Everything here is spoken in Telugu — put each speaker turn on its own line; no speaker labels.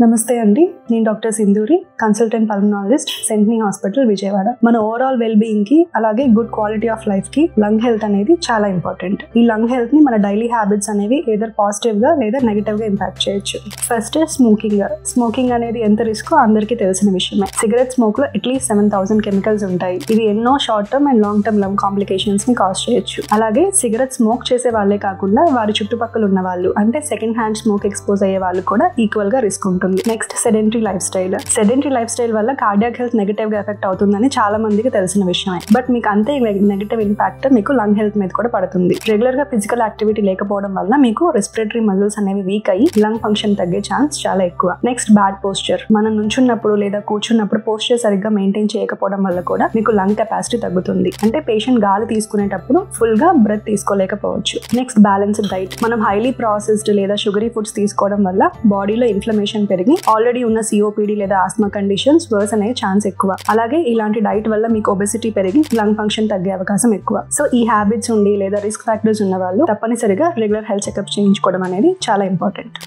నమస్తే అండి, నేను doctor Sindhuri, consultant pulmonologist, Sentini hospital, Vijayawada. మన ఓవరాల్ వెల్ బీయింగ్ కి అలాగే గుడ్ క్వాలిటీ ఆఫ్ లైఫ్ కి లంగ్ హెల్త్ అనేది చాలా ఇంపార్టెంట్. ఈ లంగ్ హెల్త్ ని మన డైలీ హ్యాబిట్స్ అనేవి ఏదర్ పాజిటివ్ గా లేదా నెగిటివ్ గా ఇంపాక్ట్ చేయొచ్చు. ఫస్ట్ స్మోకింగ్ అనేది ఎంత రిస్క్ అందరికీ తెలిసిన విషయమే. సిగరెట్ స్మోక్ లో అట్లీస్ట్ 7,000 కెమికల్స్ ఉంటాయి. ఇవి ఎన్నో short term and long term lung complications ని కాజ్ చేయొచ్చు. అలాగే సిగరెట్ స్మోక్ చేసే వాళ్ళే కాకుండా వారి చుట్టుపక్కల ఉన్న వాళ్ళు, అంటే సెకండ్ హ్యాండ్ స్మోక్ ఎక్స్పోజ్ అయ్యే వాళ్ళు కూడా ఈక్వల్ గా రిస్క్ ఉంటుంది. నెక్స్ట్ సెడెంటరీ లైఫ్ స్టైల్ వల్ల కార్డియాక్ హెల్త్ నెగటివ్ గా ఎఫెక్ట్ అవుతుందని చాలా మందికి తెలిసిన విషయమే. బట్ మీకు అంతే నెగటివ్ ఇంపాక్ట్ మీకు లంగ్ హెల్త్ మీద కూడా పడుతుంది. రెగ్యులర్ గా ఫిజికల్ యాక్టివిటీ లేకపోవడం వల్ల మీకు రెస్పిరేటరీ మజిల్స్ అనేవి వీక్ అయ్యి లంగ్ ఫంక్షన్ తగ్గే ఛాన్స్ చాలా ఎక్కువ. Next bad posture. మనం నుంచున్నప్పుడు లేదా కూర్చున్నప్పుడు పోస్చర్ సరిగ్గా మెయింటైన్ చేయకపోవడం వల్ల కూడా మీకు లంగ్ కెపాసిటీ తగ్గుతుంది. అంటే పేషెంట్ గాలి తీసుకునేటప్పుడు ఫుల్ గా బ్రెత్ తీసుకోలేకపోవచ్చు. Next balanced diet. మనం హైలీ ప్రాసెస్డ్ లేదా షుగరీ ఫుడ్స్ తీసుకోవడం వల్ల బాడీలో ఇన్ఫ్లమేషన్ పెరిగి ఆల్రెడీ ఉన్న సిఓపిడి లేదా ఆస్మా కండిషన్స్ వర్స్ అనే ఛాన్స్ ఎక్కువ. అలాగే ఇలాంటి డైట్ వల్ల మీకు ఒబెసిటీ పెరిగి లంగ్ ఫంక్షన్ తగ్గే అవకాశం ఎక్కువ. సో ఈ హ్యాబిట్స్ ఉండి లేదా రిస్క్ ఫ్యాక్టర్స్ ఉన్న వాళ్ళు తప్పనిసరిగా రెగ్యులర్ హెల్త్ చెకప్ చేయించుకోవడం అనేది చాలా ఇంపార్టెంట్.